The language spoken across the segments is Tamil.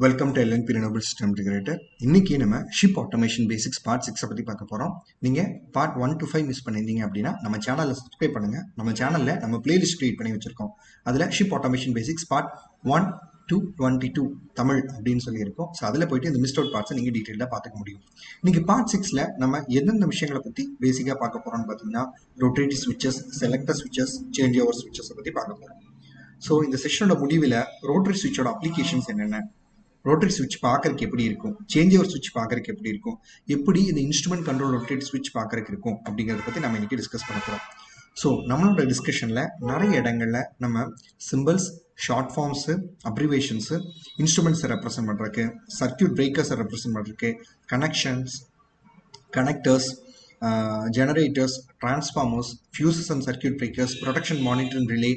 Welcome to LNB ரெனோபிள் system integrator. இன்னைக்கு நம்ம ஷிப் ஆட்டோமேஷன் பேசிக்ஸ் பார்ட் 6 பற்றி பார்க்க போகிறோம். நீங்கள் பார்ட் 1 to 5 மிஸ் பண்ணியிருந்தீங்க அப்படின்னா நம்ம சேனலில் சப்ஸ்கிரைப் பண்ணுங்கள். நம்ம சேனலில் நம்ம பிளேலிஸ்ட் கிரியேட் பண்ணி வச்சுருக்கோம். அதில் ship automation basics part 1 to 22 Tamil அப்படின்னு சொல்லியிருக்கோம். ஸோ அதில் போயிட்டு இந்த மிஸ்ட் அவுட் பார்ட்ஸை நீங்கள் டீட்டெயிலாக பார்த்துக்க முடியும். இன்னைக்கு பார்ட் 6ல் நம்ம எந்தெந்த விஷயங்களை பற்றி பேசிக்காக பார்க்க போகிறோம்னு பார்த்தீங்கன்னா ரொட்டேட்டிவ் ஸ்விட்சஸ், செலக்டர் ஸ்விட்சஸ், சேஞ்ச் ஓவர் ஸ்விட்சஸை பற்றி பார்க்க போகிறோம். ஸோ இந்த செஷனோட முடிவில் ரோட்டரி ஸ்விட்சோட அப்ளிகேஷன்ஸ் என்னென்ன, ரோட்டரி ஸ்விட்ச் பார்க்கறதுக்கு எப்படி இருக்கும், சேஞ்ச் ஓவர் ஸ்விட்ச் பார்க்கறதுக்கு எப்படி இருக்கும், எப்படி இந்த இன்ஸ்ட்ருமெண்ட் கண்ட்ரோல் ரொட்டேட் ஸ்விட்ச் பார்க்கறதுக்கு இருக்கும் அப்படிங்கிறத பற்றி நம்ம இன்னைக்கு டிஸ்கஸ் பண்ண போகிறோம். ஸோ நம்மளோட டிஸ்கஷனில் நிறைய இடங்களில் நம்ம சிம்பிள்ஸ், ஷார்ட் ஃபார்ம்ஸு, அப்ரிவேஷன்ஸு, இன்ஸ்ட்ருமெண்ட்ஸை ரெப்ரசென்ட் பண்ணுறதுக்கு, சர்க்கியூட் பிரேக்கர்ஸை ரெப்ரசென்ட் பண்ணுறதுக்கு, connections, connectors, generators, transformers, fuses and circuit breakers, protection monitoring relay,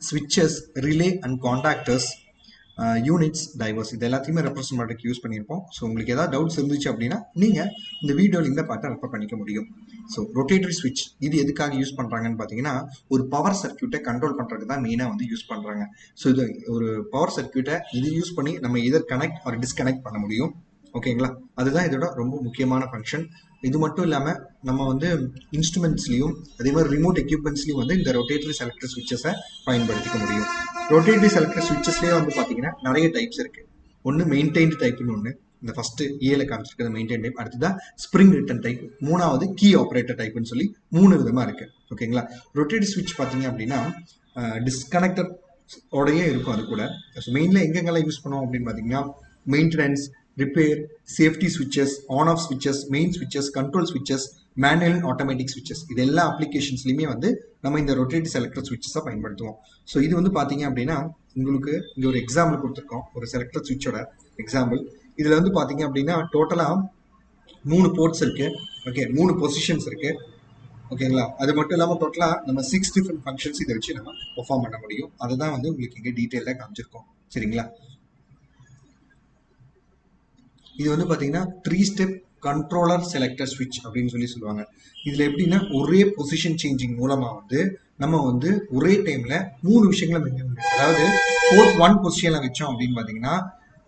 ஸ்விட்சஸ், relay and contactors, units, drivers, இது எல்லாத்தையுமே ரெப்ரசென்ட் பண்ணுறதுக்கு யூஸ் பண்ணியிருப்போம். ஸோ உங்களுக்கு ஏதாவது டவுட்ஸ் இருந்துச்சு அப்படின்னா நீங்கள் இந்த வீடியோவில் இந்த பார்ட்டை ரெஃபர் பண்ணிக்க முடியும். ஸோ ரொட்டேட்டரி ஸ்விட்ச் இது எதுக்காக யூஸ் பண்ணுறாங்கன்னு பார்த்தீங்கன்னா ஒரு பவர் சர்க்கியூட்டை கண்ட்ரோல் பண்ணுறதுக்கு தான் மெயினாக வந்து யூஸ் பண்ணுறாங்க. ஸோ இது ஒரு பவர் சர்க்கியூட்டை இது யூஸ் பண்ணி நம்ம எதர் கனெக்ட் ஒரு டிஸ்கனெக்ட் பண்ண முடியும். ஓகேங்களா, அதுதான் இதோட ரொம்ப முக்கியமான ஃபங்க்ஷன். இது மட்டும் இல்லாமல் நம்ம வந்து இன்ஸ்ட்ருமெண்ட்ஸ்லையும் அதே மாதிரி ரிமோட் எக்யூப்மெண்ட்ஸ்லையும் வந்து இந்த ரொட்டேட்டரி செலக்டர் ஸ்விட்சஸை பயன்படுத்திக்க முடியும். ரொட்டேட்டரி செலக்டர் ஸ்விட்சஸ்லேயே வந்து பார்த்தீங்கன்னா நிறைய டைப்ஸ் இருக்குது. ஒன்று மெயின்டைன்டு டைப்னு ஒன்று, இந்த ஃபஸ்ட்டு ஏல காமிச்சிருக்கிறது மெயின்டைன் டைப், அடுத்ததான் ஸ்ப்ரிங் ரிட்டன் டைப், மூணாவது கீ ஆப்ரேட்டர் டைப்னு சொல்லி 3 விதமாக இருக்குது. ஓகேங்களா, ரொட்டேட்டரி ஸ்விட்ச் பார்த்தீங்க அப்படின்னா டிஸ்கனெக்டர் ஓடையே இருக்கும். அது கூட மெயினில் எங்கெங்கெல்லாம் யூஸ் பண்ணுவோம் அப்படின்னு பார்த்தீங்கன்னா maintenance, repair, safety ஸ்விட்சஸ், on off ஸ்விட்சஸ், main ஸ்விட்சஸ், control ஸ்விட்சஸ், manual and automatic ஸ்விட்சஸ், இது எல்லா அப்ளிகேஷன்ஸ்லையுமே வந்து நம்ம இந்த ரொட்டேட்டரி செலக்டர் ஸ்விட்சஸை பயன்படுத்துவோம். ஸோ இது வந்து பார்த்தீங்க அப்படின்னா உங்களுக்கு இங்கே ஒரு எக்ஸாம்பிள் கொடுத்துருக்கோம், ஒரு செலக்டர் ஸ்விட்சோட எக்ஸாம்பிள். இதில் வந்து பார்த்தீங்க அப்படின்னா டோட்டலாக 3 போர்ட்ஸ் இருக்குது. ஓகே, 3 பொசிஷன்ஸ் இருக்குது. ஓகேங்களா, அது மட்டும் இல்லாமல் டோட்டலாக நம்ம 6 டிஃப்ரெண்ட் ஃபங்க்ஷன்ஸ் இதை வச்சு நம்ம பெர்ஃபார்ம் பண்ண முடியும். அதை தான் வந்து உங்களுக்கு இங்கே டீட்டெயிலாக காமிச்சிருக்கோம். சரிங்களா, இது வந்து பார்த்தீங்கன்னா 3 ஸ்டெப் கண்ட்ரோலர் செலக்டர் ஸ்விட்ச் அப்படின்னு சொல்லி சொல்லுவாங்க. இதில் எப்படின்னா ஒரே பொசிஷன் சேஞ்சிங் மூலமாக வந்து நம்ம வந்து ஒரே டைமில் 3 விஷயங்களை மெயின்டைன் முடியும். அதாவது போர்ட் 1 பொசிஷனில் வச்சோம் அப்படின்னு பார்த்தீங்கன்னா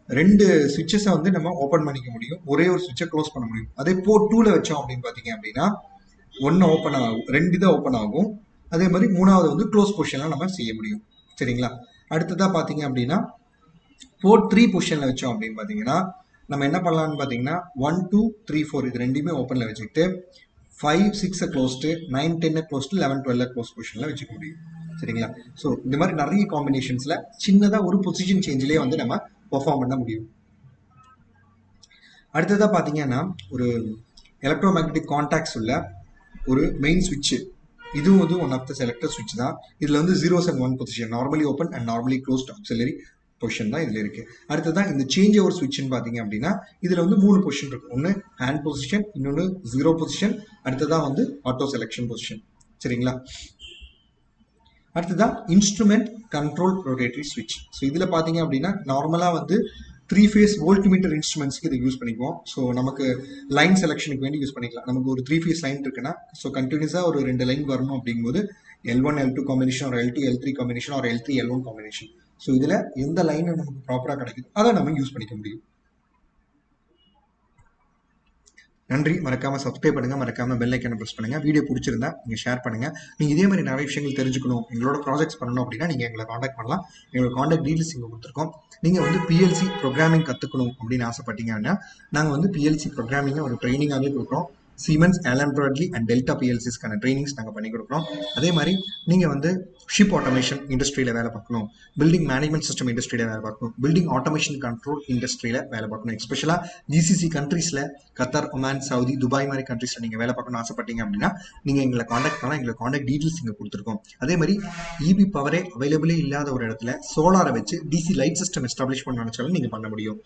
2 ஸ்விட்சஸை வந்து நம்ம ஓப்பன் பண்ணிக்க முடியும், ஒரே ஒரு ஸ்விட்சை க்ளோஸ் பண்ண முடியும். அதே போர்ட் 2ல வச்சோம் அப்படின்னு பார்த்தீங்க அப்படின்னா 1 ஓப்பன் ஆகும், 2 தான் ஓப்பன் ஆகும். அதே மாதிரி 3வது வந்து க்ளோஸ் பொசிஷனில் நம்ம செய்ய முடியும். சரிங்களா, அடுத்ததாக பார்த்தீங்க அப்படின்னா போர்ட் 3 பொசிஷனில் வச்சோம் அப்படின்னு பார்த்தீங்கன்னா நம்ம என்ன பண்ணலாம்னு பார்த்தீங்கன்னா 1 2 3 4 இது ரெண்டுமே ஓப்பனில் வச்சுக்கிட்டு 5 6 க்ளோஸ்டு, 9 10 க்ளோஸ்டு, 11 12 க்ளோஸ் பொசிஷனில் வச்சுக்க முடியும். சரிங்களா, ஸோ இந்த மாதிரி நிறைய காம்பினேஷன்ஸில் சின்னதாக ஒரு பொசிஷன் சேஞ்சிலே வந்து நம்ம பெர்ஃபார்ம் பண்ண முடியும். அடுத்ததாக பார்த்தீங்கன்னா ஒரு எலக்ட்ரோ மேக்னெட்டிக் கான்டாக்ட்ஸ் உள்ள ஒரு மெயின் ஸ்விட்சு, இதுவும் வந்து ஒன் ஆஃப் த செலக்டர் ஸ்விட்ச் தான். இதில் வந்து 0s and 1 position, normally open and normally closed auxiliary position தான் இதில் இருக்குது. அடுத்ததான் இந்த சேஞ்ச் ஓவர் ஸ்விட்ச்னு பார்த்தீங்க அப்படின்னா இதில் வந்து 3 பொசிஷன் இருக்குது. ஒன்று ஹேண்ட் பொசிஷன், இன்னொன்று 0 பொசிஷன், அடுத்ததான் வந்து ஆட்டோ செலெக்ஷன் பொசிஷன். சரிங்களா, அடுத்ததான் இன்ஸ்ட்ருமெண்ட் கண்ட்ரோல் ரொட்டேட்டரி ஸ்விட்ச். ஸோ இதில் பார்த்தீங்க அப்படின்னா நார்மலாக வந்து 3 ஃபேஸ் வோல்ட்மீட்டர் இன்ஸ்ட்ருமெண்ட்ஸ்க்கு இதை யூஸ் பண்ணிக்குவோம். ஸோ நமக்கு லைன் செலெக்ஷனுக்கு வேண்டி யூஸ் பண்ணிக்கலாம். நமக்கு ஒரு 3 ஃபேஸ் லைன் இருக்குன்னா ஸோ கண்டினியூஸாக ஒரு 2 லைன் வரணும் அப்படிங்கும்போது L1 L2 காம்பினேஷன், ஒரு L2 L3 காம்பினேஷன், ஒரு L3 L1 காம்பினேஷன். ஸோ இதில் எந்த லைன் நமக்கு ப்ராப்பராக கிடைக்குது அதை நம்ம யூஸ் பண்ணிக்க முடியும். நன்றி, மறக்காம சப்ஸ்கிரைப் பண்ணுங்க, மறக்காம பெல் ஐக்கானை ப்ரெஸ் பண்ணுங்க. வீடியோ பிடிச்சிருந்தா நீங்க ஷேர் பண்ணுங்க. நீங்க இதே மாதிரி நிறைய விஷயங்கள் தெரிஞ்சுக்கணும், எங்களோட ப்ராஜெக்ட்ஸ் பண்ணணும் அப்படின்னா நீங்க எங்களை காண்டாக்ட் பண்ணலாம். எங்களோட காண்டாக்ட் டீடைல்ஸ் இங்கே கொடுத்துருக்கோம். நீங்க வந்து பிஎல்சி ப்ரோக்ராமிங் கத்துக்கணும் அப்படின்னு ஆசைப்பட்டீங்க அப்படின்னா நாங்கள் வந்து பிஎல்சி ப்ரோக்ராமிங்கை ஒரு ட்ரைனிங்காகவே கொடுக்குறோம். Siemens, Allen Bradley and Delta பிஎல்சிஸ்க்கான ட்ரைனிங்ஸ் நாங்கள் பண்ணி கொடுக்குறோம். அதே மாதிரி நீங்கள் வந்து ஷிப் ஆட்டோமேஷன் இண்டஸ்ட்ரியில் வேலை பார்க்கணும், பில்டிங் மேனேஜ்மெண்ட் சிஸ்டம் இண்டஸ்ட்ரியில் வேலை பார்க்கணும், பில்டிங் ஆட்டோமேஷன் கண்ட்ரோல் இண்டஸ்ட்ரியில் வேலை பார்க்கணும், எஸ்பெஷலாக ஜிசிசி கண்ட்ரீஸில் கத்தார், ஒமான், சவுதி, துபாய் மாதிரி கண்ட்ரீஸில் நீங்கள் வேலை பார்க்கணும்னு ஆசைப்பட்டீங்க அப்படின்னா நீங்கள் எங்களை காண்டாக்ட் பண்ணலாம். எங்களை காண்டாக்ட் டீட்டெயில்ஸ் இங்கே கொடுத்துருக்கோம். அதே மாதிரி இபி பவரே அவைலபிளே இல்லாத ஒரு இடத்துல சோலாரை வச்சு டிசி லைட் சிஸ்டம் எஸ்டாப்ளிஷ் பண்ண நினச்சாலும் நீங்கள் பண்ண முடியும்.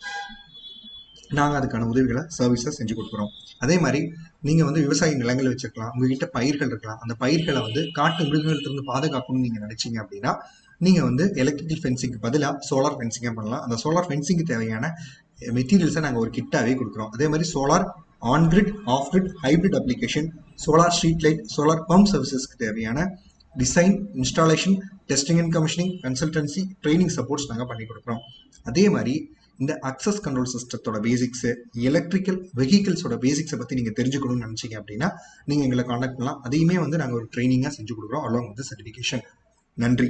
நாங்கள் அதுக்கான உதவிகளை சர்வீஸை செஞ்சு கொடுக்குறோம். அதே மாதிரி நீங்கள் வந்து விவசாய நிலங்கள் வச்சுருக்கலாம், உங்ககிட்ட பயிர்கள் இருக்கலாம். அந்த பயிர்களை வந்து காட்டு மிருகங்கள்கிட்ட பாதுகாக்கணும்னு நீங்கள் நினச்சிங்க அப்படின்னா நீங்கள் வந்து எலக்ட்ரிக்கல் ஃபென்சிங்க்கு பதிலாக சோலார் ஃபென்சிங்காக பண்ணலாம். அந்த சோலார் ஃபென்சிங்க்கு தேவையான மெட்டீரியல்ஸை நாங்கள் ஒரு கிட்டாகவே கொடுக்குறோம். அதே மாதிரி solar on grid, off grid, hybrid application, solar street light, solar pump சர்வீசஸ்க்கு தேவையான design, installation, testing and commissioning, consultancy, training supports நாங்கள் பண்ணி கொடுக்குறோம். அதே மாதிரி இந்த அக்சஸ் கண்ட்ரோல் சிஸ்டத்தோட பேசிக்ஸ், எலக்ட்ரிக்கல் வெஹிக்கிள்ஸோட பேசிக்ஸை பற்றி நீங்கள் தெரிஞ்சுக்கணும்னு நினச்சிங்க அப்படின்னா நீங்கள் எங்களை காண்டாக்ட் பண்ணலாம். அதையுமே வந்து நாங்கள் ஒரு ட்ரைனிங்காக செஞ்சு கொடுக்குறோம் அலாங் வித் சர்டிஃபிகேஷன். நன்றி.